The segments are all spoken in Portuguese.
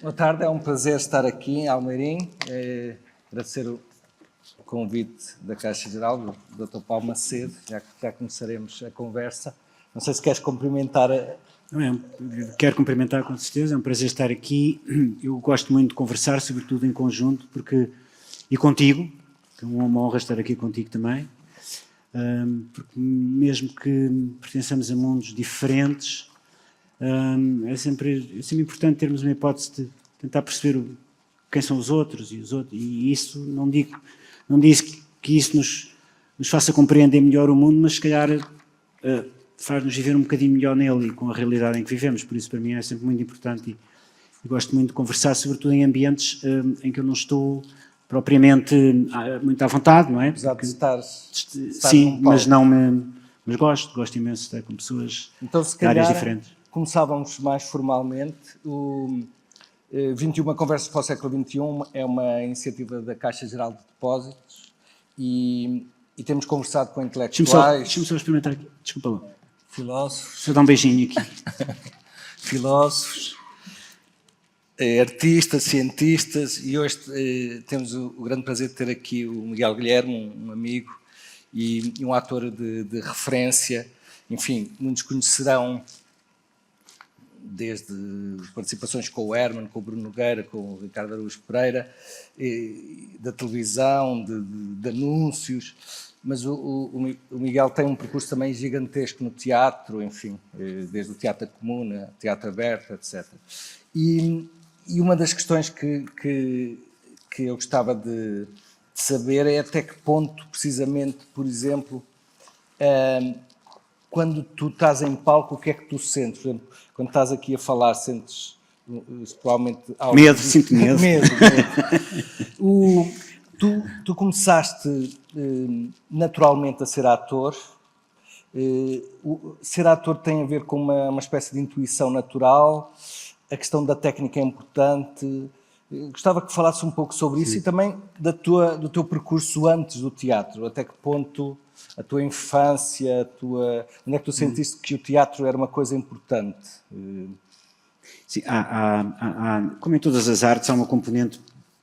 Boa tarde, é um prazer estar aqui em Almeirim, agradecer o convite da Caixa Geral, do Dr. Paulo Macedo, já começaremos a conversa. Não sei se queres cumprimentar Quero cumprimentar com certeza, é um prazer estar aqui. Eu gosto muito de conversar, sobretudo em conjunto, e contigo, que é uma honra estar aqui contigo também, porque mesmo que pertençamos a mundos diferentes, é sempre importante termos uma hipótese de tentar perceber quem são os outros, e isso não diz que isso nos faça compreender melhor o mundo, mas se calhar faz-nos viver um bocadinho melhor nele e com a realidade em que vivemos. Por isso, para mim, é sempre muito importante e gosto muito de conversar, sobretudo em ambientes em que eu não estou propriamente muito à vontade, não é? Apesar de estar sim, mas gosto imenso de estar com pessoas então, se de áreas calhar, diferentes. Começávamos mais formalmente. O 21 Conversas para o Século XXI é uma iniciativa da Caixa Geral de Depósitos e temos conversado com intelectuais... Deixa-me só experimentar aqui, desculpa lá. Filósofos... Deixa eu dar um beijinho aqui. Filósofos, artistas, cientistas, e hoje temos o grande prazer de ter aqui o Miguel Guilherme, um amigo e um ator de referência. Enfim, muitos conhecerão desde participações com o Herman, com o Bruno Nogueira, com o Ricardo Araújo Pereira, da televisão, de anúncios, mas o Miguel tem um percurso também gigantesco no teatro, enfim, desde o Teatro da Comuna, Teatro Aberto, etc. E uma das questões que eu gostava de saber é até que ponto, precisamente, por exemplo, quando tu estás em palco, o que é que tu sentes? Por exemplo, quando estás aqui a falar, sentes provavelmente algo... Medo, sinto medo. Medo. Tu começaste naturalmente a ser ator. Ser ator tem a ver com uma espécie de intuição natural. A questão da técnica é importante. Gostava que falasses um pouco sobre isso. Sim. E também do teu percurso antes do teatro. Até que ponto a tua infância, onde é que tu sentiste que o teatro era uma coisa importante? Sim, como em todas as artes, há uma componente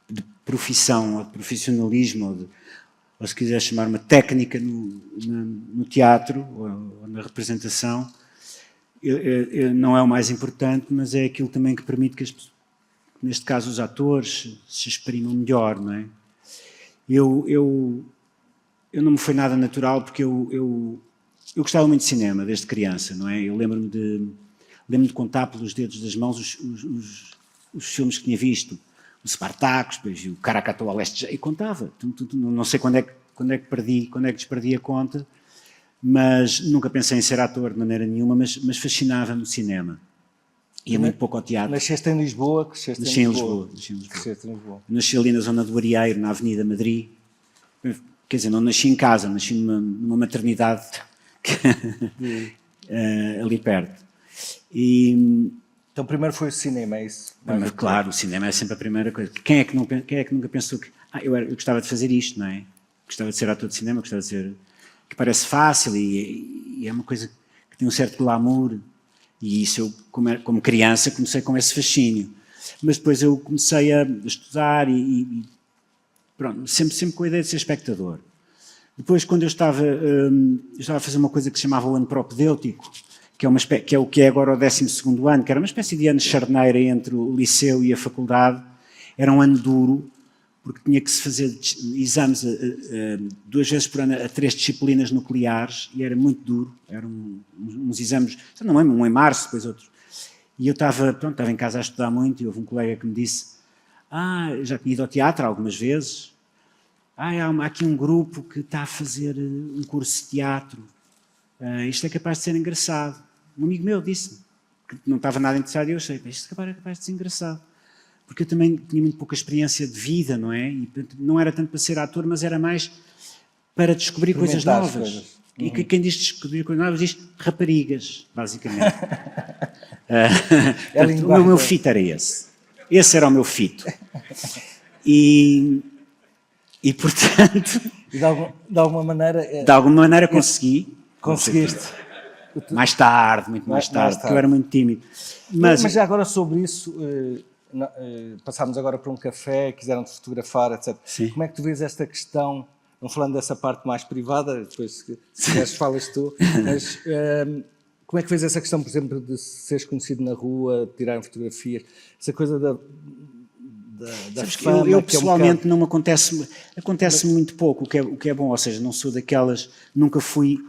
de profissão, ou de profissionalismo, ou se quiser chamar uma técnica no teatro, ou na representação. Não é o mais importante, mas é aquilo também que permite que, neste caso, os atores se exprimam melhor, não é? Eu não me foi nada natural porque eu gostava muito de cinema desde criança, não é? Eu lembro-me de contar pelos dedos das mãos os filmes que tinha visto, o Spartacus, depois o Caracato ao Leste, e contava. Não sei quando é que desperdi a conta, mas nunca pensei em ser ator de maneira nenhuma, mas fascinava-me o cinema. Ia muito pouco ao teatro. Nasceste em Lisboa? Nasci em Lisboa. Nasci ali na zona do Arieiro, na Avenida Madrid. Quer dizer, não nasci em casa, nasci numa maternidade ali perto. Então primeiro foi o cinema, é isso? Claro, o cinema é sempre a primeira coisa. Quem é que nunca pensou que... eu gostava de fazer isto, não é? Gostava de ser ator de cinema, gostava de ser... que parece fácil e é uma coisa que tem um certo glamour. E isso eu, como criança, comecei com esse fascínio. Mas depois eu comecei a estudar e pronto, sempre com a ideia de ser espectador. Depois, quando eu estava a fazer uma coisa que se chamava o ano propedêutico, que é o que é agora o 12º ano, que era uma espécie de ano de charneira entre o liceu e a faculdade. Era um ano duro, porque tinha que se fazer exames 2 vezes por ano a 3 disciplinas nucleares, e era muito duro. Eram uns exames, não lembro, um em março, depois outro. E eu estava em casa a estudar muito, e houve um colega que me disse: eu já tinha ido ao teatro algumas vezes. Há aqui um grupo que está a fazer um curso de teatro. Isto é capaz de ser engraçado. Um amigo meu disse que não estava nada interessado, e eu achei, isto é capaz de ser engraçado. Porque eu também tinha muito pouca experiência de vida, não é? E não era tanto para ser ator, mas era mais para descobrir coisas novas. E quem diz descoordenadas diz raparigas, basicamente. Portanto, o meu fito era esse. Esse era o meu fito. E portanto... De alguma maneira... De alguma maneira consegui. Conseguiste. Mais tarde, muito mais tarde, porque eu era muito tímido. Mas já agora sobre isso, passámos agora para um café, quiseram-te fotografar, etc. Sim. Como é que tu vês esta questão, não falando dessa parte mais privada, depois se quiseres falas tu, mas como é que vês essa questão, por exemplo, de seres conhecido na rua, de tirarem fotografias, essa coisa da fama, eu pessoalmente não me acontece muito pouco, o que é bom, ou seja, não sou daquelas, nunca fui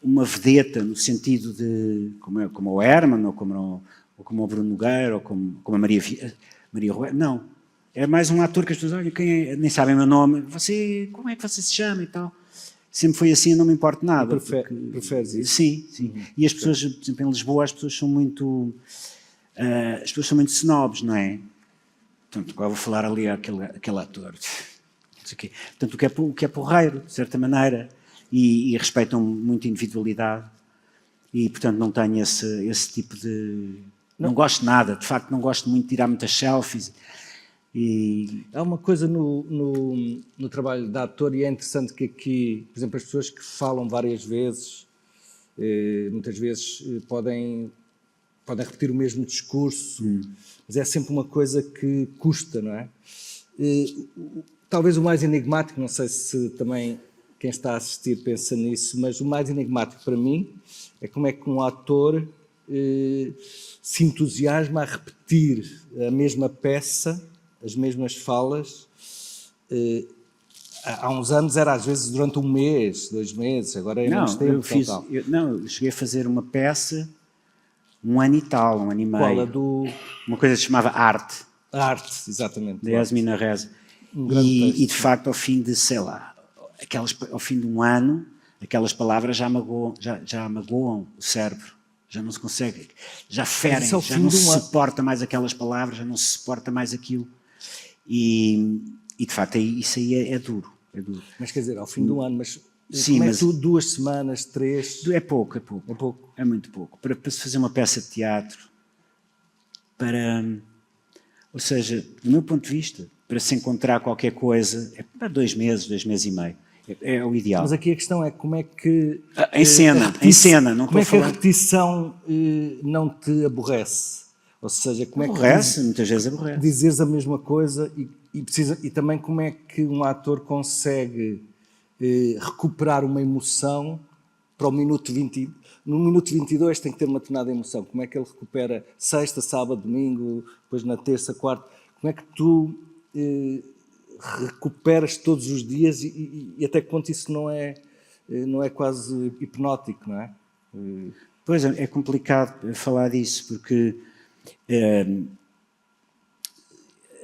uma vedeta no sentido de, como o Herman, ou como o Bruno Nogueira, ou como a Maria Roberto, não. É mais um ator que as pessoas, olha, quem é? Nem sabem o meu nome, como é que você se chama e tal. Sempre foi assim, não me importa nada. Preferes isso? Sim, sim. E as pessoas, por exemplo, em Lisboa, as pessoas são muito snobs, não é? Portanto, agora vou falar ali aquele ator. Portanto, o que é porreiro, de certa maneira, e respeitam muito a individualidade, e, portanto, não tenho esse tipo de... Não gosto de nada, de facto, não gosto muito de tirar muitas selfies. Há uma coisa no trabalho de ator, e é interessante que aqui, por exemplo, as pessoas que falam várias vezes, muitas vezes podem repetir o mesmo discurso, mas é sempre uma coisa que custa, não é? Talvez o mais enigmático, não sei se também quem está a assistir pensa nisso, mas o mais enigmático para mim é como é que um ator se entusiasma a repetir a mesma peça, as mesmas falas. Há uns anos era às vezes durante um mês, 2 meses, agora é menos tempo. Eu cheguei a fazer uma peça 1 ano e tal, 1 ano e meio. Qual? Uma coisa que se chamava Arte. Arte, exatamente. Da Yasmina Reza. E de facto, ao fim de, sei lá, ao fim de 1 ano, aquelas palavras já magoam o cérebro. Já não se consegue, já ferem, já não se suporta mais aquelas palavras, já não se suporta mais aquilo. E de facto, isso aí é duro. Mas quer dizer, ao fim de 1 ano, mas... Sim, como é que 2 semanas, 3? É pouco. É muito pouco. Para se fazer uma peça de teatro, ou seja, do meu ponto de vista, para se encontrar qualquer coisa, é para 2 meses, 2 meses e meio. É o ideal. Mas aqui a questão é como é que... Em cena, não como é que falar... a repetição não te aborrece? Ou seja, como aborrece, muitas vezes aborrece. Dizeres a mesma coisa e também como é que um ator consegue recuperar uma emoção para o minuto 20. No minuto 22 tem que ter uma determinada emoção. Como é que ele recupera sexta, sábado, domingo, depois na terça, quarta? Como é que tu recuperas todos os dias e até que ponto isso não é quase hipnótico, não é? Pois é complicado falar disso, porque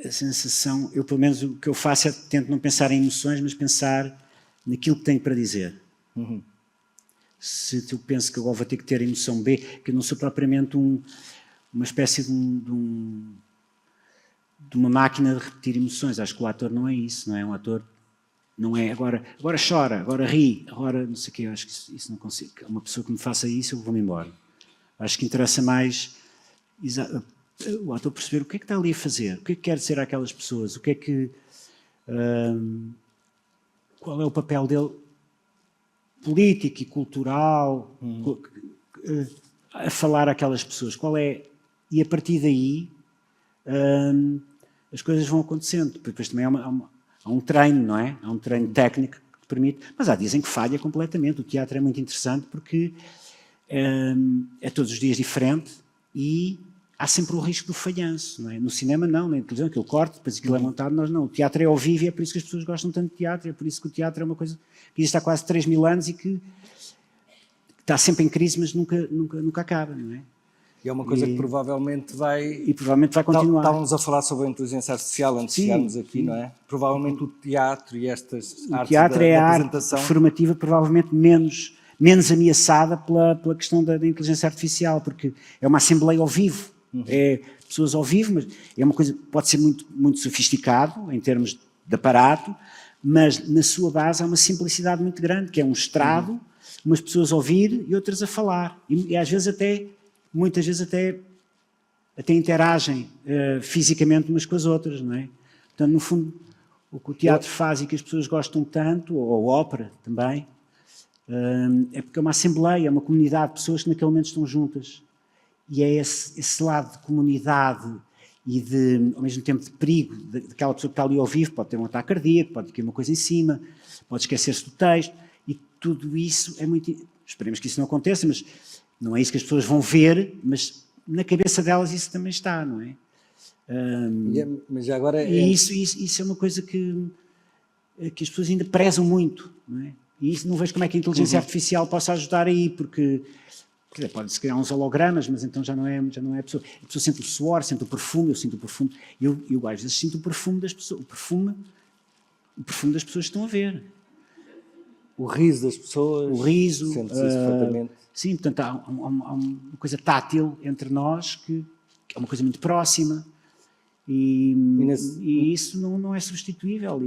a sensação, eu pelo menos o que eu faço é tento não pensar em emoções, mas pensar naquilo que tenho para dizer. Se eu penso que agora vou ter que ter a emoção B, que eu não sou propriamente uma espécie de uma máquina de repetir emoções. Acho que o ator não é isso, não é? Um ator não é agora chora, agora ri, agora não sei o quê. Eu acho que isso não consigo. Uma pessoa que me faça isso, eu vou-me embora. Acho que interessa mais o ator perceber o que é que está ali a fazer, o que é que quer dizer àquelas pessoas, o que é que... qual é o papel dele político e cultural a falar àquelas pessoas, e a partir daí as coisas vão acontecendo. Depois também há um treino, não é? Há um treino técnico que te permite, mas dizem que falha completamente. O teatro é muito interessante porque é todos os dias diferente e há sempre o risco do falhanço, não é? No cinema não, na televisão aquilo corta, depois aquilo é montado, nós não. O teatro é ao vivo e é por isso que as pessoas gostam tanto de teatro, é por isso que o teatro é uma coisa que existe há quase 3.000 anos e que está sempre em crise, mas nunca acaba, não é? E é uma coisa que provavelmente vai... E provavelmente vai continuar. Estávamos a falar sobre a inteligência artificial antes de chegarmos aqui, não é? Provavelmente o teatro e estas artes teatro é a arte formativa provavelmente menos ameaçada pela questão da inteligência artificial, porque é uma assembleia ao vivo. É pessoas ao vivo, mas é uma coisa que pode ser muito, muito sofisticado em termos de aparato, mas na sua base há uma simplicidade muito grande, que é um estrado, umas pessoas a ouvir e outras a falar. E às vezes até, muitas vezes até interagem fisicamente umas com as outras, não é? Portanto, no fundo, o que o teatro faz e que as pessoas gostam tanto, ou a ópera também, é porque é uma assembleia, é uma comunidade de pessoas que naquele momento estão juntas. E é esse lado de comunidade e ao mesmo tempo de perigo daquela pessoa que está ali ao vivo, pode ter um ataque cardíaco, pode ter uma coisa em cima, pode esquecer-se do texto, e tudo isso é muito... Esperemos que isso não aconteça, mas não é isso que as pessoas vão ver, mas na cabeça delas isso também está, não é? Mas já agora e isso é uma coisa que as pessoas ainda prezam muito, não é? E isso não vejo como é que a inteligência artificial possa ajudar aí, porque pode-se criar uns hologramas, mas então já não é a pessoa. A pessoa sente o suor, sente o perfume, eu sinto o perfume. Eu às vezes sinto o perfume das pessoas, o perfume das pessoas que estão a ver. O riso das pessoas. O riso. Sentes isso perfeitamente. Sim, portanto há uma coisa tátil entre nós que é uma coisa muito próxima e isso não é substituível.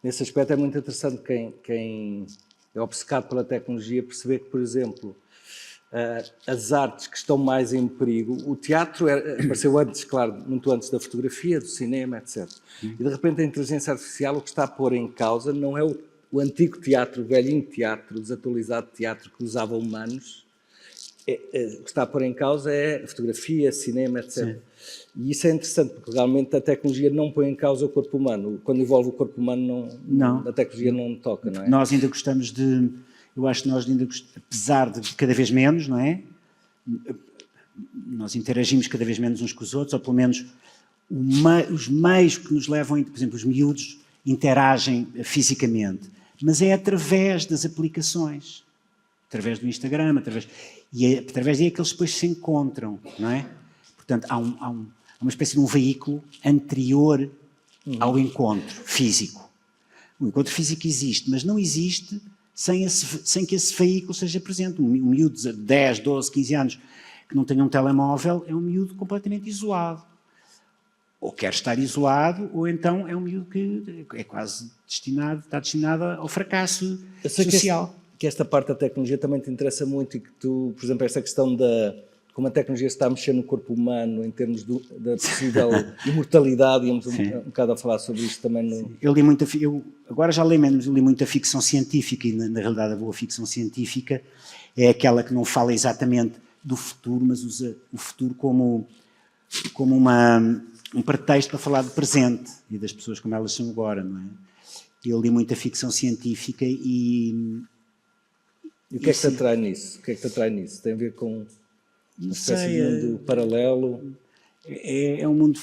Nesse aspecto é muito interessante quem é obcecado pela tecnologia perceber que, por exemplo, as artes que estão mais em perigo, o teatro apareceu antes, claro, muito antes da fotografia, do cinema, etc. E de repente a inteligência artificial o que está a pôr em causa não é o antigo teatro, o velhinho teatro, o desatualizado teatro que usava humanos, o que está a pôr em causa é a fotografia, cinema, etc. Sim. E isso é interessante, porque realmente a tecnologia não põe em causa o corpo humano. Quando envolve o corpo humano, a tecnologia não toca, não é? Nós ainda gostamos eu acho que nós ainda apesar de cada vez menos, não é? Nós interagimos cada vez menos uns com os outros, ou pelo menos os meios que nos levam, por exemplo, os miúdos interagem fisicamente, mas é através das aplicações, através do Instagram, através daí é que eles depois se encontram, não é? Portanto, há uma espécie de um veículo anterior ao encontro físico. O encontro físico existe, mas não existe sem que esse veículo seja presente. Um miúdo de 10, 12, 15 anos que não tenha um telemóvel é um miúdo completamente isolado. Ou quer estar isolado, ou então é um miúdo que é quase está destinado ao fracasso social. Que esta parte da tecnologia também te interessa muito e que tu, por exemplo, esta questão como a tecnologia está a mexer no corpo humano em termos da possível imortalidade, íamos um bocado a falar sobre isto também. Eu li agora já leio menos, eu li muita ficção científica e na realidade a boa ficção científica é aquela que não fala exatamente do futuro, mas usa o futuro como um pretexto para falar do presente e das pessoas como elas são agora, não é? Eu li muita ficção científica e o que é que te atrai nisso? O que é que te atrai nisso? Tem a ver com uma espécie de mundo paralelo? É um mundo...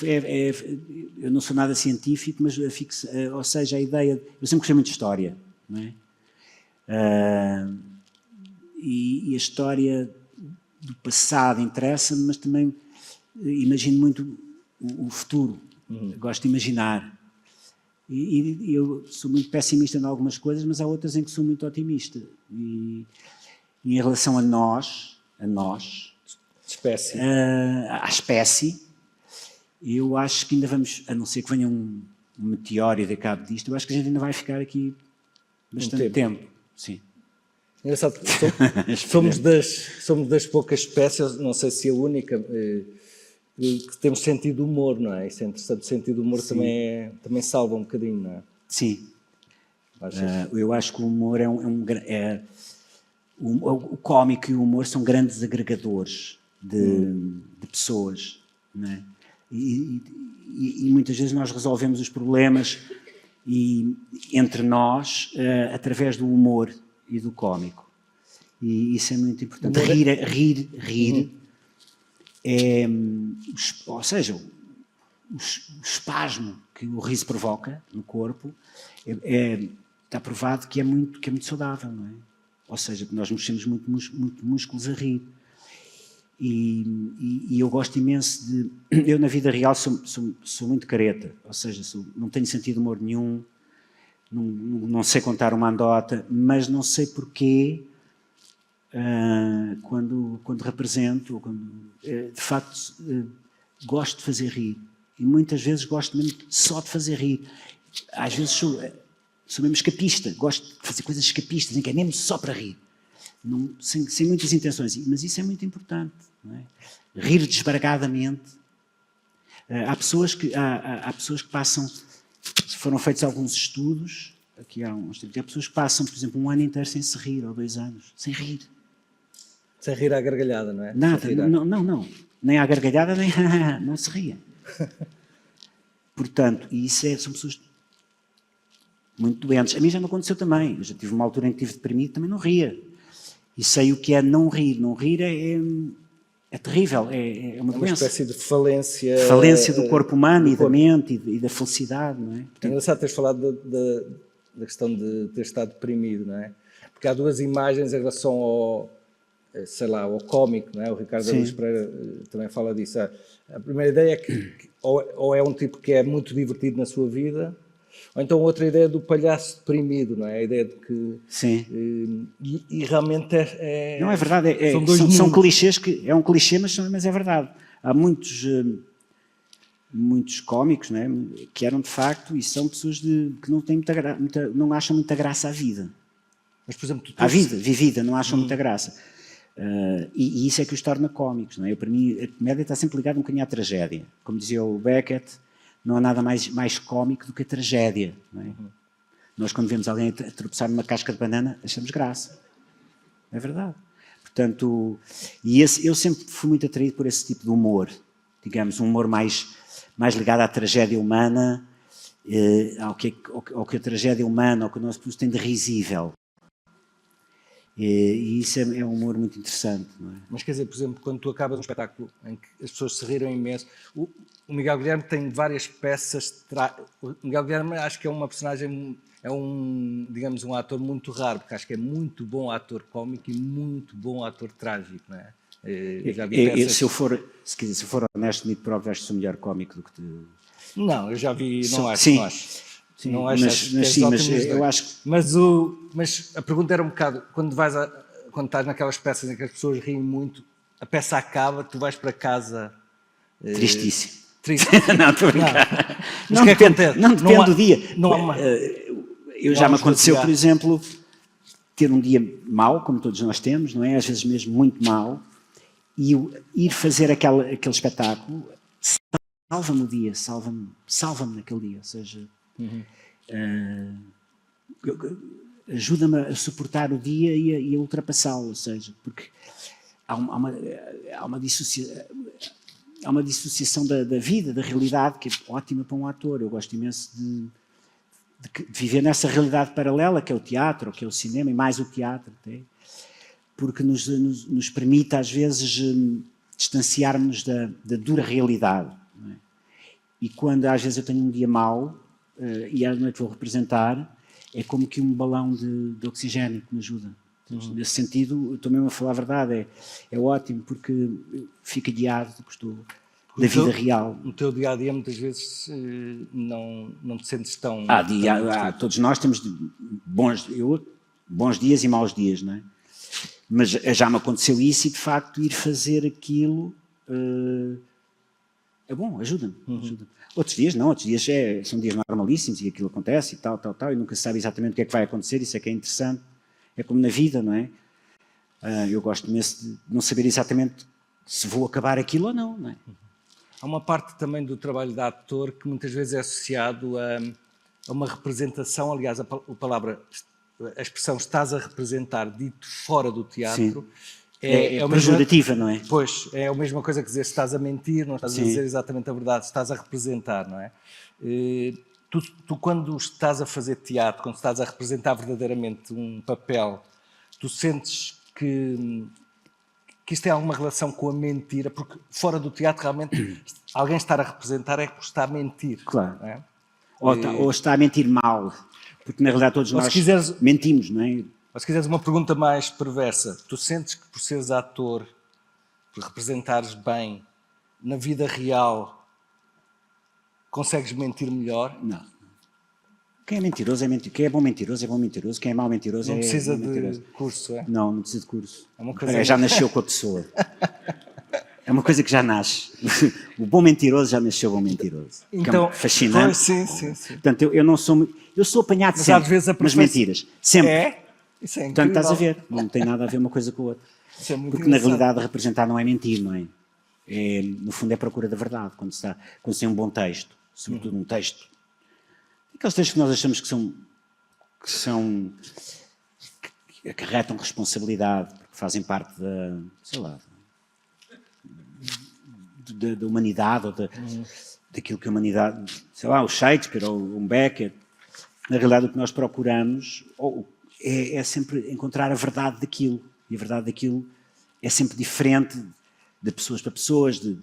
eu não sou nada científico, mas ou seja, a ideia... Eu sempre gostei muito de história, não é? E a história do passado interessa-me, mas também imagino muito o futuro. Gosto de imaginar. E eu sou muito pessimista em algumas coisas, mas há outras em que sou muito otimista. E em relação a nós, espécie. À espécie, eu acho que ainda vamos, a não ser que venha um meteoro e dê cabo disto, eu acho que a gente ainda vai ficar aqui bastante tempo. Sim. Engraçado, somos das poucas espécies, não sei se a única, que temos sentido de humor, não é? Isso é interessante, o sentido de humor também salva um bocadinho, não é? Sim. Eu acho que o humor o cómico e o humor são grandes agregadores de pessoas, não é? E muitas vezes nós resolvemos os problemas entre nós através do humor e do cómico. E isso é muito importante. Rir ou seja, o espasmo que o riso provoca no corpo está provado que é muito saudável, não é? Ou seja, que nós mexemos muito músculos a rir. E eu gosto imenso de... Eu, na vida real, sou muito careta, ou seja, não tenho sentido de humor nenhum, não sei contar uma anedota, mas não sei porquê, quando represento, de facto, gosto de fazer rir. E muitas vezes gosto mesmo só de fazer rir. Às vezes sou mesmo escapista, gosto de fazer coisas escapistas, em que é mesmo só para rir. sem muitas intenções, mas isso é muito importante, não é? Rir desbragadamente. Há pessoas que passam, foram feitos alguns estudos, aqui há pessoas que passam, por exemplo, um ano inteiro sem se rir, ou 2 anos, sem rir. Sem rir à gargalhada, não é? Nada, não. Nem à gargalhada, nem não se ria. Portanto, e isso são pessoas muito doentes. A mim já me aconteceu também. Eu já tive uma altura em que estive deprimido, também não ria. E sei o que é não rir. Não rir é terrível, é uma doença. Uma espécie de falência... Falência do corpo humano e da mente e da felicidade, não é? Portanto, é engraçado teres falado da questão de ter estado deprimido, não é? Porque há duas imagens em relação ao, sei lá, ao cómico, não é? O Ricardo Araújo Pereira também fala disso. A primeira ideia é que ou é um tipo que é muito divertido na sua vida, ou então outra ideia do palhaço deprimido, não é? A ideia de que... Sim. E realmente não, é verdade. São clichês, é um clichê, mas é verdade. Há muitos cómicos, não é? Que eram de facto, e são pessoas que não têm não acham muita graça à vida. Mas, por exemplo, à vida vivida, não acham muita graça. E isso é que os torna cómicos, não é? Para mim, a comédia está sempre ligada um bocadinho à tragédia. Como dizia o Beckett, não há nada mais cómico do que a tragédia, não é? Nós, quando vemos alguém a tropeçar numa casca de banana, achamos graça. É verdade. Portanto, eu sempre fui muito atraído por esse tipo de humor. Digamos, um humor mais ligado à tragédia humana, ao que a tragédia humana, ao que o nosso povo tem de risível. E isso é um humor muito interessante, não é? Mas quer dizer, por exemplo, quando tu acabas um espetáculo em que as pessoas se riram imenso, o Miguel Guilherme tem várias peças. O Miguel Guilherme acho que é uma personagem, digamos, um ator muito raro, porque acho que é muito bom ator cómico e muito bom ator trágico, não é? Já vi peças... Se eu for honesto comigo próprio, acho que sou melhor cómico do que tu. Não, eu já vi, não acho. Sim, não mas eu acho que... Mas a pergunta era um bocado, quando estás naquelas peças em que as pessoas riem muito, a peça acaba, tu vais para casa... Tristíssimo. Triste. Não, estou a brincar. Não depende do dia. Já me aconteceu, desligar. por exemplo, ter um dia mau, como todos nós temos, não é? Às vezes mesmo muito mau, e ir fazer aquele espetáculo salva-me o dia, salva-me naquele dia, ou seja... ajuda-me a suportar o dia e a ultrapassá-lo, ou seja, porque há uma dissociação da vida, da realidade, que é ótima para um ator. Eu gosto imenso de viver nessa realidade paralela, que é o teatro, que é o cinema, e mais o teatro até, porque nos permite às vezes distanciarmos da dura realidade, não é? E quando às vezes eu tenho um dia mau, e à noite vou representar, é como que um balão de oxigênio que me ajuda. Nesse sentido, estou mesmo a falar a verdade, é ótimo, porque fica guiado do que estou da vida real. No teu dia-a-dia, muitas vezes, não te sentes tão... Todos nós temos bons dias e maus dias, não é? Mas já me aconteceu isso e, de facto, ir fazer aquilo é bom, ajuda-me. Outros dias não, outros dias são dias normalíssimos e aquilo acontece e tal, e nunca se sabe exatamente o que é que vai acontecer, isso é que é interessante. É como na vida, não é? Eu gosto imenso de não saber exatamente se vou acabar aquilo ou não, não é? Há uma parte também do trabalho de ator que muitas vezes é associado a uma representação, aliás, a expressão estás a representar dito fora do teatro... Sim. É pejorativa, não é? Pois, é a mesma coisa que dizer se estás a mentir, não estás a dizer exatamente a verdade, estás a representar, não é? Tu quando estás a fazer teatro, quando estás a representar verdadeiramente um papel, tu sentes que isto tem alguma relação com a mentira, porque fora do teatro realmente alguém estar a representar é porque está a mentir. Claro. Não é? Ou está a mentir mal, porque na realidade todos nós mentimos, não é? Ou se quiseres uma pergunta mais perversa, tu sentes que por seres ator, por representares bem, na vida real, consegues mentir melhor? Não. Quem é mentiroso é mentiroso. Quem é bom mentiroso é bom mentiroso. Quem é mau mentiroso não precisa mentiroso. De curso, é? Não precisa de curso. É uma coisa já nasceu com a pessoa. É uma coisa que já nasce. O bom mentiroso já nasceu bom mentiroso. Então, é fascinante. Sim. Portanto, eu não sou... Eu sou apanhado sempre nas mentiras. Sempre. Isso é Portanto, incrível. estás a ver, não tem nada a ver uma coisa com a outra. Isso é muito Porque, na engraçado. realidade, representar não é mentir, não é? No fundo, é a procura da verdade. Quando se tem um bom texto, sobretudo um texto, aqueles textos que nós achamos que acarretam responsabilidade, porque fazem parte da, sei lá, da humanidade, ou daquilo que a humanidade, sei lá, o Shakespeare ou um Beckett. Na realidade, o que nós procuramos é sempre encontrar a verdade daquilo. E a verdade daquilo é sempre diferente de pessoas para pessoas, de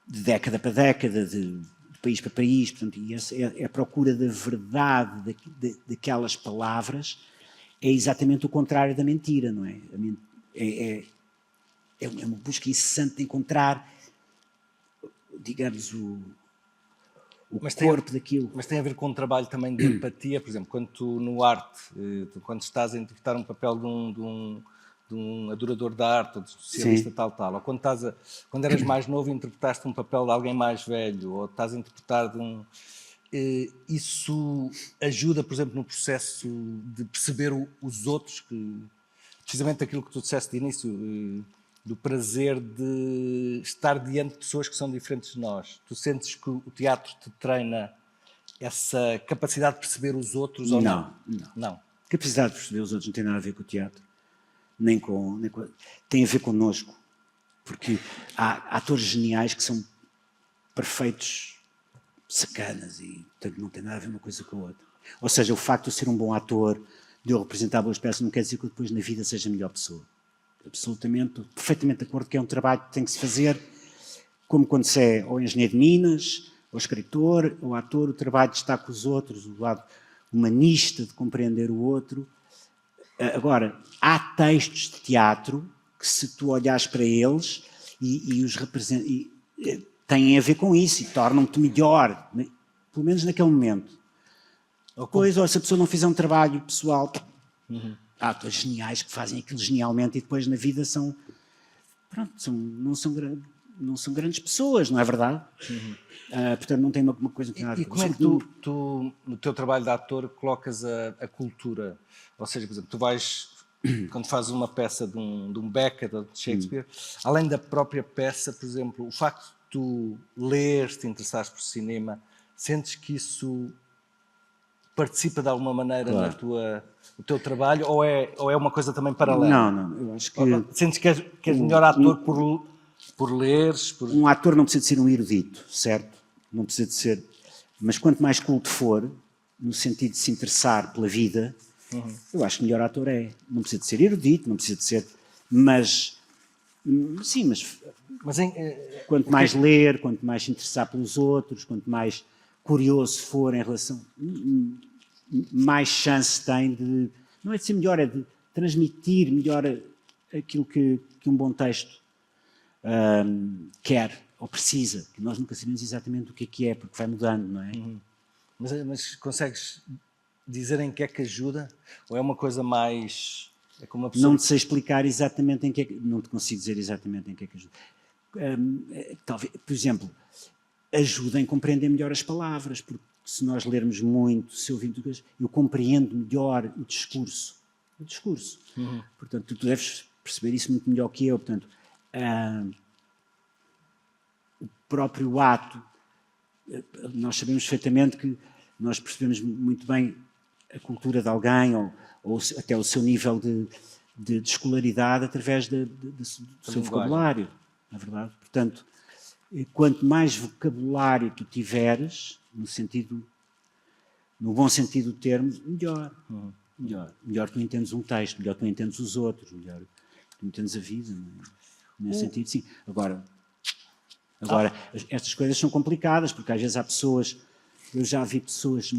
década para década, de país para país. Portanto, e essa é a procura da verdade daquelas palavras, é exatamente o contrário da mentira, não é? É uma busca incessante de encontrar, digamos, o corpo daquilo. Mas tem a ver com um trabalho também de empatia, por exemplo, quando tu no arte, quando estás a interpretar um papel de um adorador da arte, ou de especialista tal, ou quando eras mais novo e interpretaste um papel de alguém mais velho, ou estás a interpretar isso ajuda, por exemplo, no processo de perceber os outros, precisamente aquilo que tu disseste de início, do prazer de estar diante de pessoas que são diferentes de nós. Tu sentes que o teatro te treina essa capacidade de perceber os outros ou não? Não. Capacidade de perceber os outros não tem nada a ver com o teatro. Nem com tem a ver connosco. Porque há atores geniais que são perfeitos sacanas e, portanto, não tem nada a ver uma coisa com a outra. Ou seja, o facto de eu ser um bom ator, de eu representar boas peças, não quer dizer que eu depois na vida seja a melhor pessoa. Absolutamente, perfeitamente de acordo que é um trabalho que tem que se fazer, como quando se é ou engenheiro de minas, ou escritor, ou ator, o trabalho de estar com os outros, o lado humanista de compreender o outro. Agora, há textos de teatro que, se tu olhares para eles e os têm a ver com isso e tornam-te melhor, pelo menos naquele momento. Depois, ou se a pessoa não fizer um trabalho pessoal, há atores geniais que fazem aquilo genialmente e depois na vida não são grandes pessoas, não é verdade? Portanto, não tem uma coisa que nada a ver. E como é que tu, no teu trabalho de ator, colocas a cultura? Ou seja, por exemplo, tu vais, quando fazes uma peça de um Beckett ou de Shakespeare, além da própria peça, por exemplo, o facto de tu leres, te interessares por cinema, sentes que isso participa de alguma maneira no teu trabalho ou é uma coisa também paralela? Não, eu acho que... Sentes que és melhor ator por leres? Um ator não precisa de ser um erudito, certo? Não precisa de ser... Mas quanto mais culto for, no sentido de se interessar pela vida, eu acho que melhor ator é. Não precisa de ser erudito, não precisa de ser... Mas... Sim, mas quanto mais ler, quanto mais se interessar pelos outros, quanto mais curioso for em relação... mais chance tem de... Não é de ser melhor, é de transmitir melhor aquilo que um bom texto quer ou precisa, que nós nunca sabemos exatamente o que é, porque vai mudando, não é? Mas consegues dizer em que é que ajuda? Ou é uma coisa mais... É como uma pessoa... Não te sei explicar exatamente em que é que... Não te consigo dizer exatamente em que é que ajuda. Talvez, por exemplo, ajuda em compreender melhor as palavras, porque se nós lermos muito, se ouvirmos, eu compreendo melhor o discurso. Portanto, tu deves perceber isso muito melhor que eu. Portanto, o próprio ato, nós sabemos perfeitamente que nós percebemos muito bem a cultura de alguém ou até o seu nível de escolaridade através do seu vocabulário, na verdade. Portanto, quanto mais vocabulário tu tiveres, no bom sentido do termo, melhor. Melhor tu entendes um texto, melhor tu entendes os outros, melhor tu entendes a vida. Nesse sentido, sim. Agora, estas coisas são complicadas, porque às vezes há pessoas, eu já vi pessoas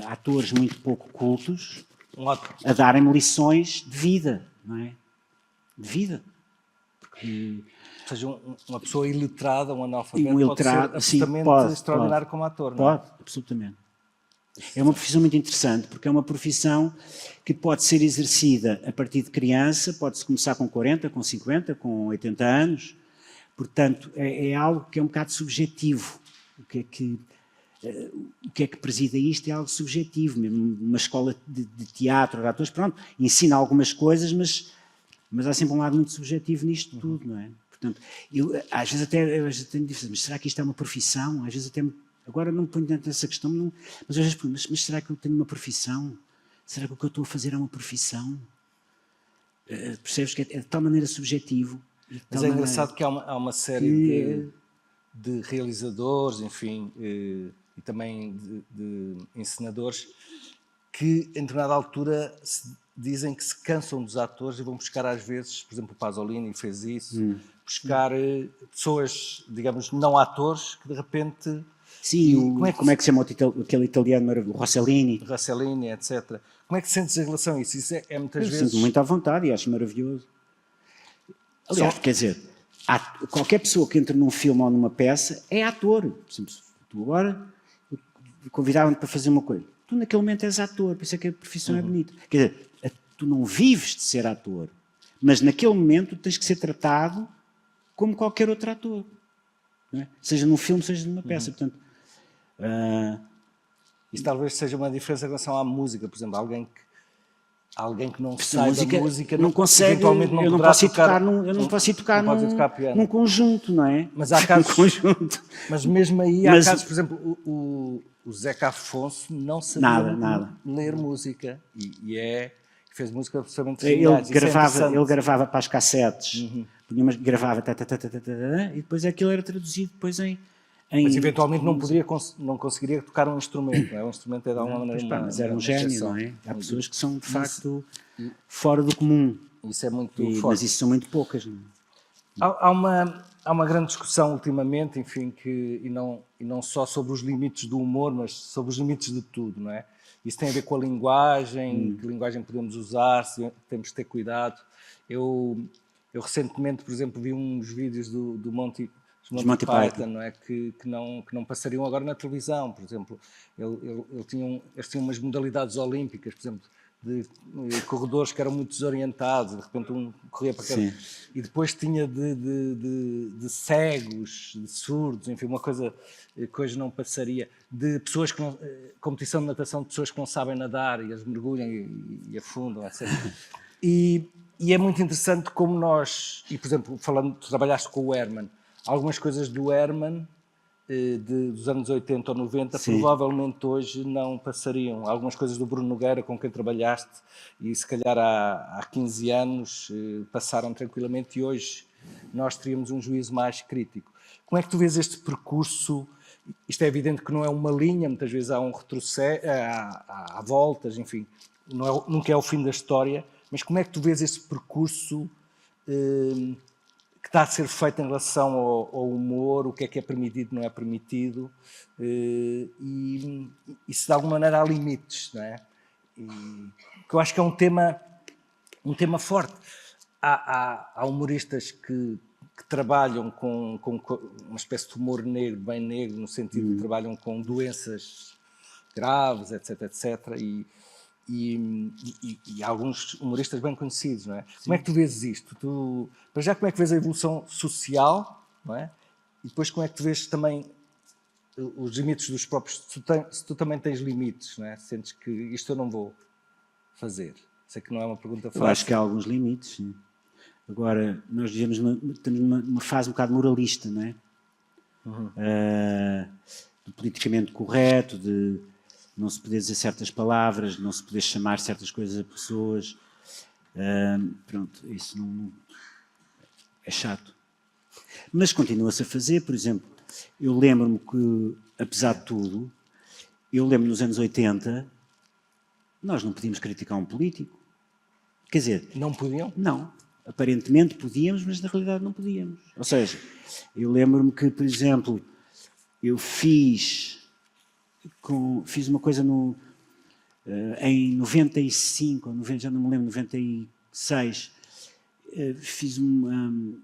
atores muito pouco cultos, a darem-me lições de vida, não é? De vida. Porque... Ou seja, uma pessoa iletrada, um analfabeto, pode ser absolutamente extraordinário como ator, não é? Pode, absolutamente. É uma profissão muito interessante, porque é uma profissão que pode ser exercida a partir de criança, pode-se começar com 40, com 50, com 80 anos. Portanto, é algo que é um bocado subjetivo. O que é que o que é que presida isto é algo subjetivo, mesmo uma escola de teatro, de atores, pronto, ensina algumas coisas, mas há sempre um lado muito subjetivo nisto tudo, não é? Portanto, eu às vezes até tenho difícil, mas será que isto é uma profissão? Às vezes até, agora não me ponho tanto essa questão, não, mas às vezes pergunto, mas será que eu tenho uma profissão? Será que o que eu estou a fazer é uma profissão? Percebes que é de tal maneira subjetivo. Mas é engraçado que há uma série de realizadores, enfim, e também de encenadores que, em determinada altura, dizem que se cansam dos atores e vão buscar, às vezes, por exemplo, o Pasolini fez isso, buscar pessoas, digamos, não atores, que de repente... Sim, como é que se chama aquele italiano maravilhoso? Rossellini, etc. Como é que sentes em relação a isso? Isso é muitas vezes... Sinto muito à vontade e acho maravilhoso. Aliás, quer dizer, qualquer pessoa que entra num filme ou numa peça é ator. Por exemplo, tu agora convidavam-te para fazer uma coisa. Tu naquele momento és ator, por isso é que a profissão é bonita. Quer dizer, tu não vives de ser ator, mas naquele momento tens que ser tratado como qualquer outro ator. Não é? Seja num filme, seja numa peça. Portanto, isso talvez seja uma diferença em relação à música, por exemplo, alguém que não saiba música não consegue, eventualmente não eu não posso ir tocar num conjunto, não é? Mas há casos, mas mesmo aí há casos, por exemplo, o Zeca Afonso não sabia ler música e fez música absolutamente genial. Ele gravava para as cassetes, gravava e depois aquilo era traduzido depois mas eventualmente não conseguiria tocar um instrumento, não é? O instrumento é de alguma maneira mas era um gênio, não é? Há pessoas que são de facto fora do comum. Isso é muito forte. Mas isso são muito poucas. Não é? Há uma grande discussão ultimamente, enfim, e não só sobre os limites do humor, mas sobre os limites de tudo, não é? Isso tem a ver com a linguagem, que linguagem podemos usar, se temos que ter cuidado. Eu recentemente, por exemplo, vi uns vídeos do Monty Python, não é? que não passariam agora na televisão, por exemplo. Eles tinham umas modalidades olímpicas, por exemplo, de corredores que eram muito desorientados, de repente um corria para cá, e depois tinha de cegos, de surdos, enfim, uma coisa que hoje não passaria, de pessoas que não, competição de natação de pessoas que não sabem nadar e eles mergulham e afundam, etc. E é muito interessante como nós, e por exemplo, tu trabalhaste com o Herman, algumas coisas do Herman dos anos 80 ou 90 provavelmente hoje não passariam. Algumas coisas do Bruno Nogueira, com quem trabalhaste, e se calhar há 15 anos passaram tranquilamente e hoje nós teríamos um juízo mais crítico. Como é que tu vês este percurso? Isto é evidente que não é uma linha, muitas vezes há um retrocesso, há voltas, enfim, nunca é o fim da história, mas como é que tu vês este percurso que está a ser feito em relação ao humor, o que é permitido, não é permitido, e se de alguma maneira há limites, não é? Que eu acho que é um tema forte. Há humoristas que trabalham com uma espécie de humor negro, bem negro, no sentido de que trabalham com doenças graves, etc, etc, e alguns humoristas bem conhecidos, não é? Sim. Como é que tu vês isto? Para já, como é que vês a evolução social, não é? E depois como é que tu vês também os limites dos próprios... Se tu também tens limites, não é? Sentes que isto eu não vou fazer. Sei que não é uma pergunta fácil. Eu acho que há alguns limites, sim. Agora, nós estamos numa fase um bocado moralista, não é? Do politicamente correto, de não se poder dizer certas palavras, não se poder chamar certas coisas a pessoas. Pronto, isso não é chato. Mas continua-se a fazer, por exemplo, eu lembro-me que, apesar de tudo, nos anos 80, nós não podíamos criticar um político. Quer dizer... Não podiam? Não. Aparentemente podíamos, mas na realidade não podíamos. Ou seja, eu lembro-me que, por exemplo, eu fiz uma coisa em 95, ou 90, já não me lembro, 96, fiz um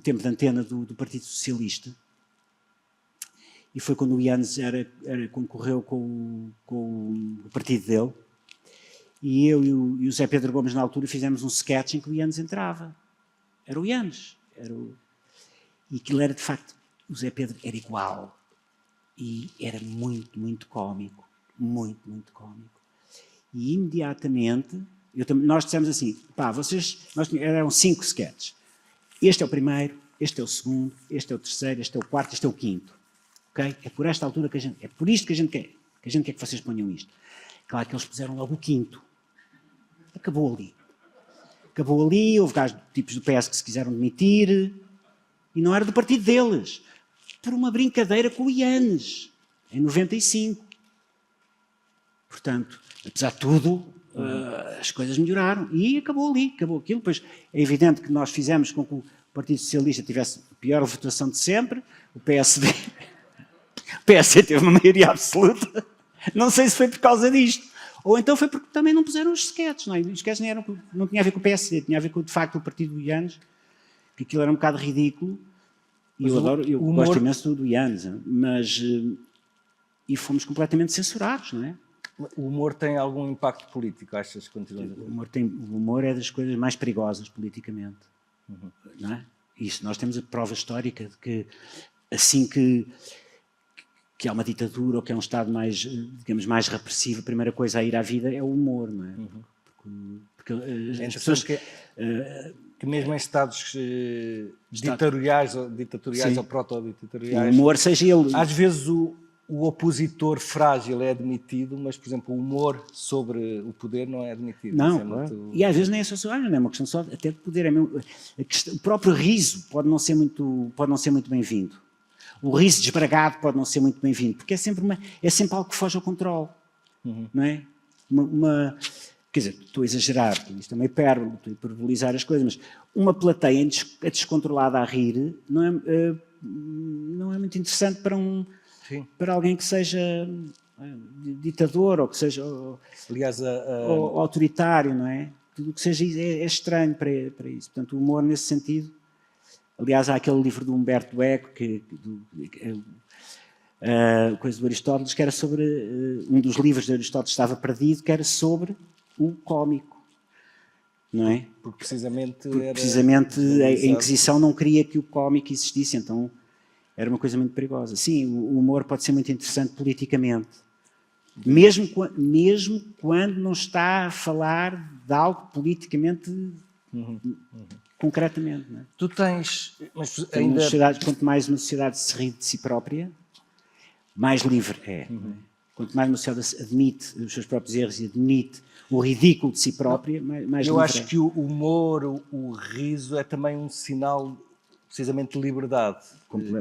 tempo de antena do Partido Socialista, e foi quando o Ianes concorreu com o partido dele, e eu e o Zé Pedro Gomes, na altura, fizemos um sketch em que o Ianes entrava. Era o Ianes. E aquilo era, de facto, o Zé Pedro era igual. E era muito, muito cómico. Muito, muito cómico. E imediatamente, nós dissemos assim, eram 5 sketches. Este é o primeiro, este é o segundo, este é o terceiro, este é o quarto, este é o quinto. Okay? É por esta altura é por isto que a gente quer que vocês ponham isto. Claro que eles puseram logo o quinto. Acabou ali, houve tipos do PS que se quiseram demitir, e não era do partido deles, por uma brincadeira com o Ianes, em 95. Portanto, apesar de tudo, as coisas melhoraram, e acabou aquilo. Pois é evidente que nós fizemos com que o Partido Socialista tivesse a pior votação de sempre, o PSD teve uma maioria absoluta, não sei se foi por causa disto. Ou então foi porque também não puseram os sketches. Não é? Os sketches não tinha a ver com o PSD, tinha a ver com, de facto, o partido do Ianes, que aquilo era um bocado ridículo. E eu gosto imenso do Ianes, mas... E fomos completamente censurados, não é? O humor tem algum impacto político, achas? O humor é das coisas mais perigosas politicamente. Não é? Isso, nós temos a prova histórica de que assim que há uma ditadura ou que é um Estado mais, digamos, mais repressivo, a primeira coisa a ir à vida é o humor, não é? Porque as pessoas... Que mesmo em Estados ditatoriais ou proto-ditatoriais... O humor, seja ele... Às vezes o opositor frágil é admitido, mas, por exemplo, o humor sobre o poder não é admitido. Não, claro. E às vezes nem é só não é uma questão só até de poder. O próprio riso pode não ser muito bem-vindo. O riso desbragado pode não ser muito bem-vindo, porque é sempre algo que foge ao controle. Não é? Quer dizer, estou a exagerar, isto é uma hipérbole, estou a hiperbolizar as coisas, mas uma plateia descontrolada a rir não é muito interessante para alguém que seja ditador ou que seja ou autoritário, não é? Tudo o que seja é estranho para isso. Portanto, o humor nesse sentido... Aliás, há aquele livro do Humberto Eco, coisa do Aristóteles, que era sobre... um dos livros de Aristóteles estava perdido, que era sobre o cómico. Não é? Porque precisamente a Inquisição não queria que o cómico existisse, então era uma coisa muito perigosa. Sim, o humor pode ser muito interessante politicamente, mesmo quando não está a falar de algo politicamente concretamente. Não é? Tu tens... Quanto mais uma sociedade se ri de si própria, mais livre é. Não é? Quanto mais uma sociedade admite os seus próprios erros e admite o ridículo de si própria, mais livre é. Eu acho que o humor, o riso é também um sinal precisamente de liberdade.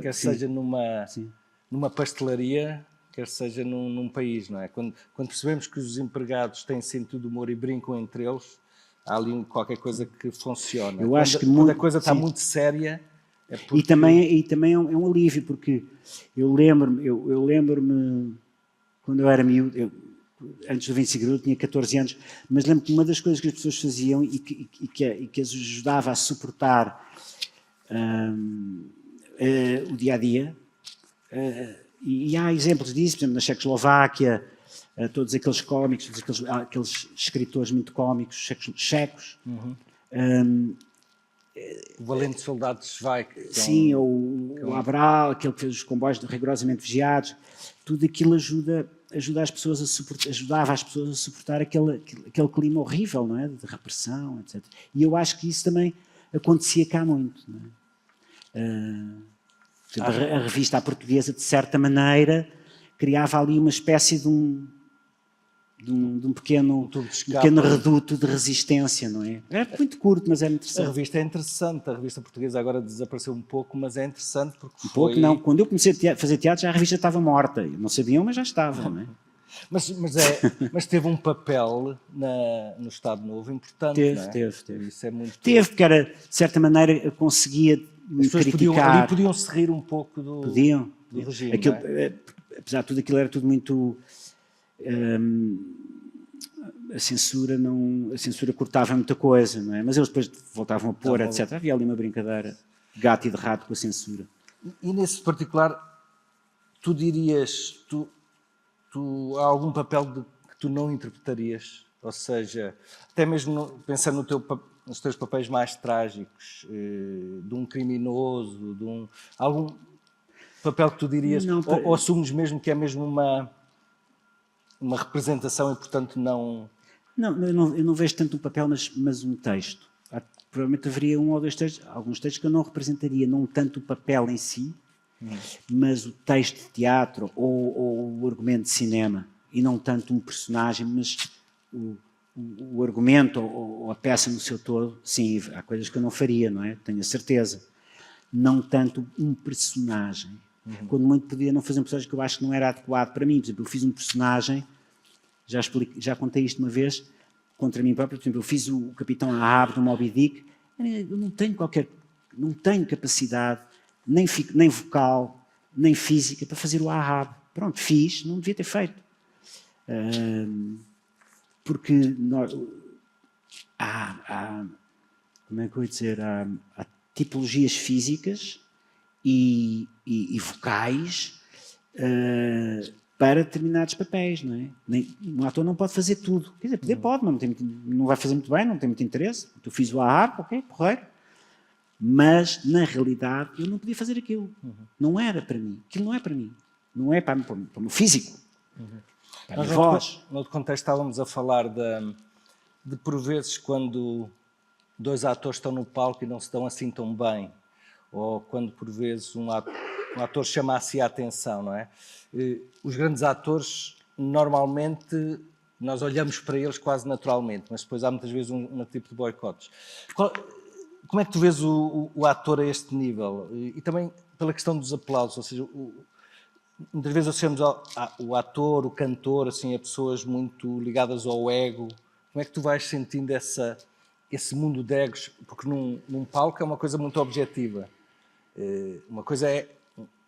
Quer seja numa pastelaria, quer seja num país, não é? Quando percebemos que os empregados têm sentido de humor e brincam entre eles, há ali qualquer coisa que funciona. Eu acho que quando a coisa está muito séria... É porque... E também é um alívio, porque eu lembro-me quando eu era miúdo, antes do 25 de Abril, tinha 14 anos, mas lembro que uma das coisas que as pessoas faziam e que as ajudava a suportar o dia-a-dia, e há exemplos disso, por exemplo, na Checoslováquia, todos aqueles cómicos, aqueles escritores muito cómicos, checos. O Valente Soldado de Zweig. Sim, o Abral, aquele que fez os comboios rigorosamente vigiados, tudo aquilo ajudava as pessoas a suportar aquele clima horrível, não é? De repressão, etc. E eu acho que isso também acontecia cá muito. Não é? A revista à portuguesa, de certa maneira, criava ali uma espécie de um pequeno reduto de resistência, não é? É muito curto, mas é muito interessante. A revista é interessante, a revista portuguesa agora desapareceu um pouco, mas é interessante porque pouco não, quando eu comecei a fazer teatro já a revista estava morta, não sabiam, mas já estava, não é? Mas teve um papel no Estado Novo importante, não é? Teve. Isso é muito... Teve, porque era, de certa maneira, conseguia me criticar. Podiam-se rir um pouco do regime, aquilo, não é? Apesar de tudo, aquilo era tudo muito... a censura cortava muita coisa, não é? Mas eles depois voltavam a pôr, etc. Havia ali uma brincadeira de gato e de rato com a censura. E nesse particular, tu dirias, há algum papel que tu não interpretarias? Ou seja, até mesmo pensando nos teus papéis mais trágicos, de um criminoso, papel que tu dirias, Não, ou assumes mesmo que é mesmo uma representação e, portanto, não... Não, eu não vejo tanto um papel, mas um texto. Provavelmente haveria um ou dois textos, alguns textos que eu não representaria, não tanto o papel em si, mas o texto de teatro ou o argumento de cinema, e não tanto um personagem, mas o argumento ou a peça no seu todo. Sim, há coisas que eu não faria, não é? Tenho a certeza. Não tanto um personagem. Quando muito podia não fazer um personagem que eu acho que não era adequado para mim. Por exemplo, eu fiz um personagem, já contei isto uma vez, contra mim próprio. Por exemplo, eu fiz o Capitão Ahab do Moby Dick. Eu não tenho capacidade, nem vocal, nem física para fazer o Ahab. Pronto, fiz, não devia ter feito. Porque como é que eu ia dizer? Há tipologias físicas e vocais para determinados papéis, não é? Um ator não pode fazer tudo. Quer dizer, poder pode, mas não vai fazer muito bem, não tem muito interesse. Eu fiz o Ahab, ok, porreiro. Mas, na realidade, eu não podia fazer aquilo. Não era para mim. Aquilo não é para mim. Não é para o meu físico. Para a minha voz. No outro contexto estávamos a falar de por vezes quando dois atores estão no palco e não se dão assim tão bem, ou quando por vezes um ator chama a si a atenção, não é? Os grandes atores, normalmente, nós olhamos para eles quase naturalmente, mas depois há muitas vezes um tipo de boicotes. Como é que tu vês o ator a este nível? E também pela questão dos aplausos, ou seja, muitas vezes associamos o ator, o cantor, assim, a pessoas muito ligadas ao ego. Como é que tu vais sentindo esse mundo de egos? Porque num palco é uma coisa muito objetiva. Uma coisa é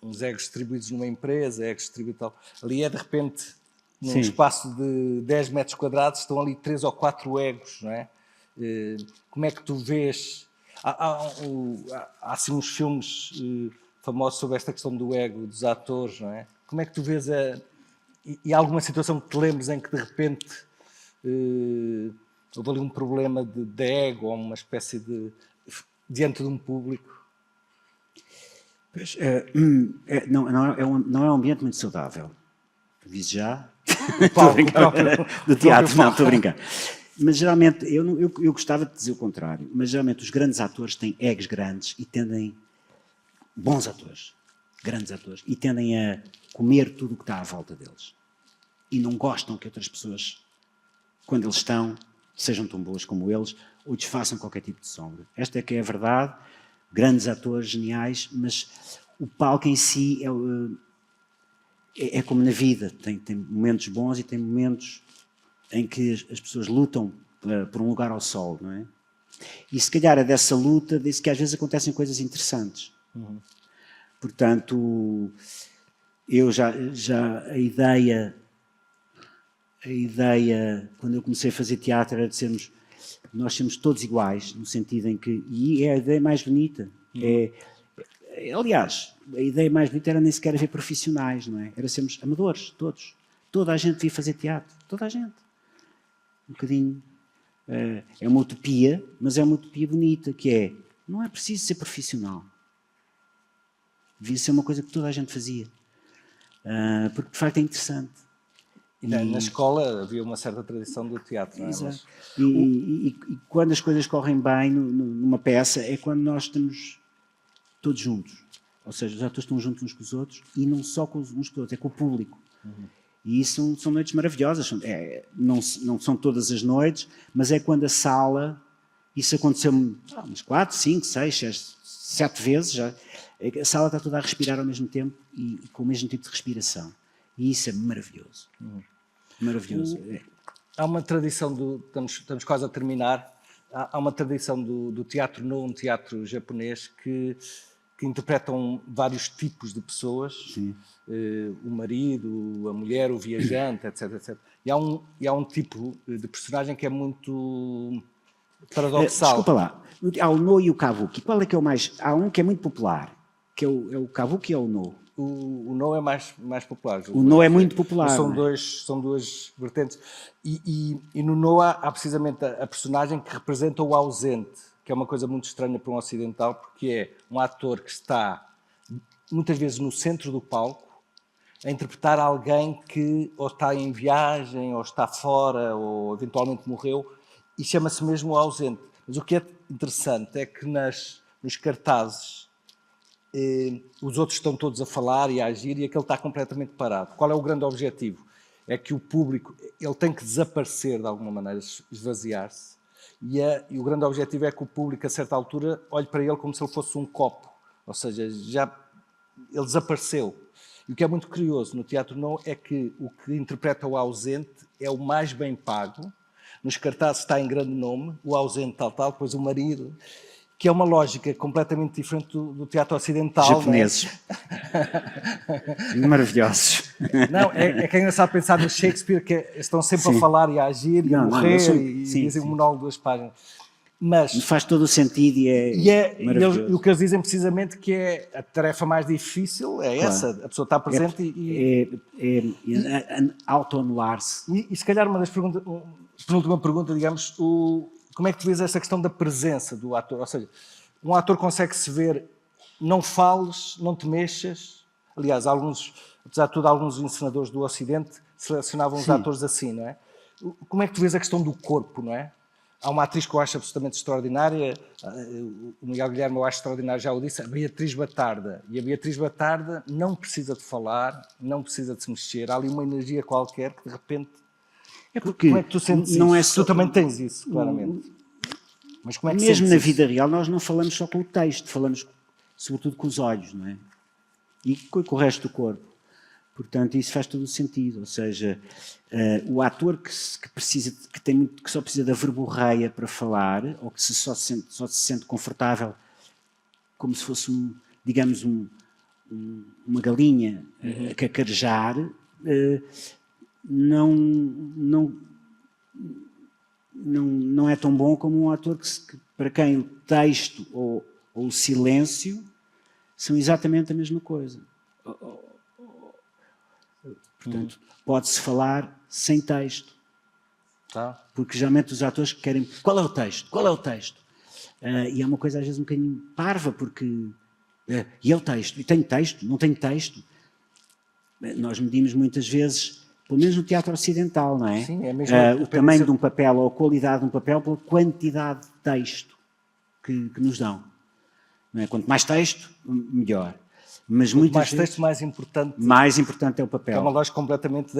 uns egos distribuídos numa empresa, egos distribuídos tal. Ali é, de repente, num espaço de 10 metros quadrados, estão ali 3 ou 4 egos, não é? Como é que tu vês... Há assim uns filmes famosos sobre esta questão do ego dos atores, não é? Como é que tu vês e há alguma situação que te lembres em que de repente houve ali um problema de ego ou uma espécie de... diante de um público? Pois, não é um ambiente muito saudável. Aviso já. Do teatro, não, estou a brincar. Mas geralmente, eu gostava de dizer o contrário, mas geralmente os grandes atores têm egos grandes e tendem, bons atores, grandes atores, e tendem a comer tudo o que está à volta deles. E não gostam que outras pessoas, quando eles estão, sejam tão boas como eles, ou desfaçam qualquer tipo de sombra. Esta é que é a verdade, grandes atores, geniais, mas o palco em si é como na vida, tem momentos bons e tem momentos em que as pessoas lutam por um lugar ao sol, não é? E se calhar é dessa luta, diz que às vezes acontecem coisas interessantes. Portanto, eu a ideia, quando eu comecei a fazer teatro, era de nós sermos todos iguais, no sentido em que, e é a ideia mais bonita, aliás, a ideia mais bonita era nem sequer haver profissionais, não é? Era sermos amadores, todos. Toda a gente devia fazer teatro, toda a gente. Um bocadinho, é uma utopia, mas é uma utopia bonita, que não é preciso ser profissional. Devia ser uma coisa que toda a gente fazia. Porque, de facto, é interessante. Na escola havia uma certa tradição do teatro, não é? Exato. E quando as coisas correm bem numa peça, é quando nós estamos todos juntos. Ou seja, os atores estão juntos uns com os outros, e não só com uns com os outros, é com o público. E isso são noites maravilhosas. Não são todas as noites, mas é quando a sala... Isso aconteceu umas 4, 5, 6, 7 vezes. Já, a sala está toda a respirar ao mesmo tempo e com o mesmo tipo de respiração. E isso é maravilhoso. Maravilhoso. Há uma tradição estamos quase a terminar. Há uma tradição do teatro no, um teatro japonês que interpretam vários tipos de pessoas. Sim. O marido, a mulher, o viajante, etc, etc. E há um tipo de personagem que é muito paradoxal. Desculpa lá, há o no e o kabuki. Qual é que é o mais... Há um que é muito popular, que é o kabuki ou o no? O no é mais popular. O no é muito popular. São duas vertentes. E no no há precisamente a personagem que representa o ausente, que é uma coisa muito estranha para um ocidental, porque é um ator que está muitas vezes no centro do palco, a interpretar alguém que ou está em viagem, ou está fora, ou eventualmente morreu, e chama-se mesmo o ausente. Mas o que é interessante é que nos cartazes os outros estão todos a falar e a agir e aquele está completamente parado. Qual é o grande objetivo? É que o público ele tem que desaparecer de alguma maneira, esvaziar-se, e o grande objetivo é que o público, a certa altura, olhe para ele como se ele fosse um copo, ou seja, ele desapareceu. E o que é muito curioso no teatro não é que o que interpreta o ausente é o mais bem pago. Nos cartazes está em grande nome, o ausente tal, depois o marido, que é uma lógica completamente diferente do teatro ocidental. Japoneses. Maravilhosos. Não, é que é engraçado pensar no Shakespeare, que estão sempre a falar e a agir e a morrer e dizem um monólogo de 2 páginas. Mas faz todo o sentido e maravilhoso. E o que eles dizem precisamente que é a tarefa mais difícil é essa, a pessoa está presente auto-anular-se. E se calhar uma das perguntas, penúltima pergunta, digamos, como é que tu vês essa questão da presença do ator? Ou seja, um ator consegue-se ver, não fales, não te mexas. Aliás, apesar de tudo, alguns encenadores do Ocidente selecionavam os atores assim, não é? Como é que tu vês a questão do corpo, não é? Há uma atriz que eu acho absolutamente extraordinária, o Miguel Guilherme eu acho extraordinário, já o disse, a Beatriz Batarda. E a Beatriz Batarda não precisa de falar, não precisa de se mexer, há ali uma energia qualquer que de repente... como é que tu sentes não isso? É só... Tu também tens isso, claramente. Mas como é que mesmo na isso? vida real nós não falamos só com o texto, falamos sobretudo com os olhos, não é? E com o resto do corpo. Portanto, isso faz todo o sentido. Ou seja, o ator que só precisa da verborreia para falar, ou que só se sente confortável, como se fosse, uma galinha a cacarejar, não é tão bom como um ator para quem o texto ou o silêncio são exatamente a mesma coisa. Portanto, pode-se falar sem texto. Tá. Porque geralmente os atores querem... Qual é o texto? Qual é o texto? E é uma coisa às vezes um bocadinho parva, porque... e é o texto? E tenho texto? Não tenho texto? Nós medimos muitas vezes, pelo menos no teatro ocidental, não é? Sim, é mesmo o tamanho de um papel ou a qualidade de um papel pela quantidade de texto que nos dão. Não é? Quanto mais texto, melhor. Mas quanto mais texto, mais importante é o papel. É uma lógica completamente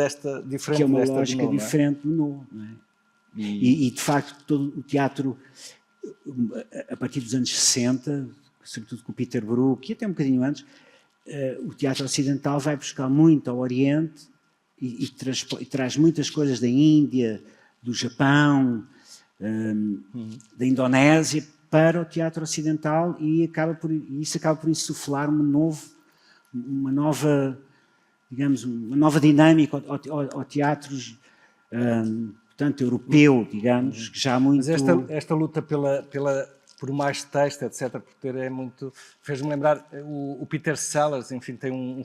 diferente. Que é uma lógica diferente do Nu. Não é? E de facto todo o teatro, a partir dos anos 60, sobretudo com o Peter Brook, e até um bocadinho antes, o teatro ocidental vai buscar muito ao Oriente e traz muitas coisas da Índia, do Japão, da Indonésia, para o teatro ocidental e isso acaba por insuflar uma nova dinâmica ao teatro, portanto, europeu, digamos, que já há muito... Mas esta luta por mais texto, etc., por ter fez-me lembrar o Peter Sellers, enfim, tem um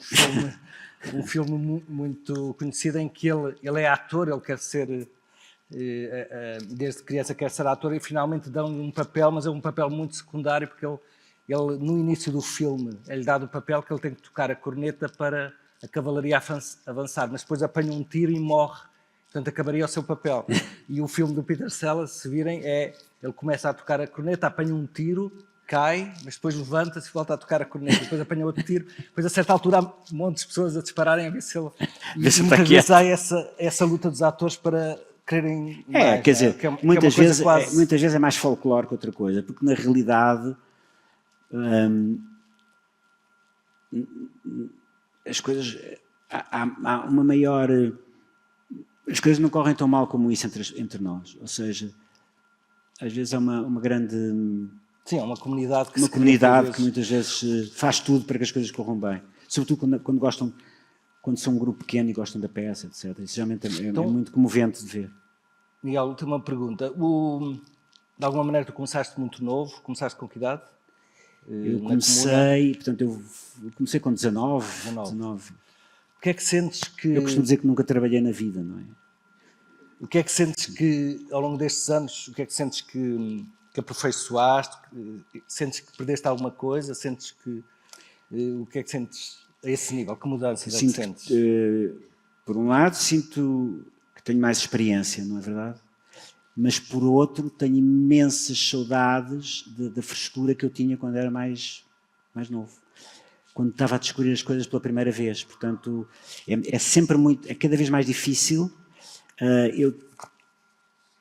filme muito conhecido em que ele é ator, ele quer ser... desde criança quer ser ator e finalmente dão-lhe um papel, mas é um papel muito secundário porque ele no início do filme é-lhe dado o papel que ele tem que tocar a corneta para a cavalaria avançar, mas depois apanha um tiro e morre, portanto acabaria o seu papel. E o filme do Peter Sellers, se virem, ele começa a tocar a corneta, apanha um tiro, cai, mas depois levanta-se e volta a tocar a corneta, depois apanha outro tiro, depois a certa altura há um monte de pessoas a dispararem a ver se ele... E muitas vezes há essa luta dos atores para quererem mais, quer dizer, muitas vezes é mais folclore que outra coisa, porque na realidade as coisas há uma maior... As coisas não correm tão mal como isso entre nós, ou seja, às vezes é uma grande... Sim, é uma comunidade que muitas vezes faz tudo para que as coisas corram bem, sobretudo quando são um grupo pequeno e gostam da peça, etc. Isso realmente é muito comovente de ver. Miguel, última pergunta. De alguma maneira tu começaste muito novo, começaste com que idade? Eu comecei com 19. O que é que sentes que... Eu costumo dizer que nunca trabalhei na vida, não é? O que é que sentes que, ao longo destes anos, o que é que sentes que aperfeiçoaste? Sentes que perdeste alguma coisa? Sentes que... O que é que sentes a esse nível? Que mudanças é que Sinto sentes? por um lado, sinto que tenho mais experiência, não é verdade? Mas, por outro, tenho imensas saudades da frescura que eu tinha quando era mais novo. Quando estava a descobrir as coisas pela primeira vez. Portanto, é sempre muito... É cada vez mais difícil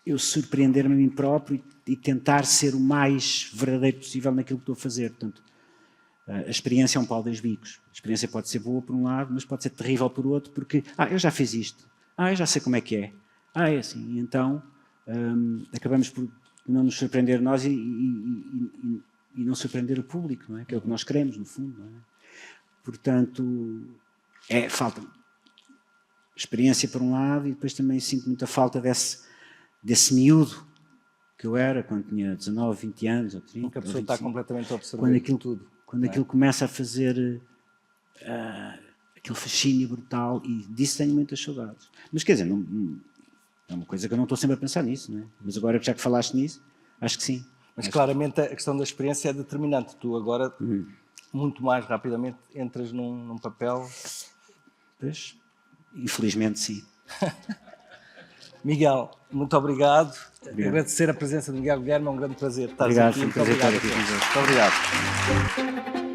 eu surpreender-me a mim próprio e tentar ser o mais verdadeiro possível naquilo que estou a fazer. Portanto, a experiência é um pau dois bicos. A experiência pode ser boa por um lado, mas pode ser terrível por outro, porque, eu já fiz isto. Eu já sei como é que é. É assim. Então, acabamos por não nos surpreender nós e não surpreender o público, não é? Que é o que nós queremos, no fundo. Não é? Portanto, falta experiência por um lado e depois também sinto muita falta desse miúdo que eu era quando tinha 19, 20 anos ou 30. Porque a pessoa está completamente a observar tudo. Quando aquilo começa a fazer aquele fascínio brutal, e disso tenho muitas saudades. Mas quer dizer, não, é uma coisa que eu não estou sempre a pensar nisso, não é? Mas agora que já que falaste nisso, acho que sim. Mas claramente a questão da experiência é determinante. Tu agora, muito mais rapidamente, entras num papel... Pois, infelizmente sim. Miguel, muito obrigado. Agradecer a presença de Miguel Guilherme, é um grande prazer estar aqui. Obrigado, foi um prazer estar aqui com vocês. Muito obrigado.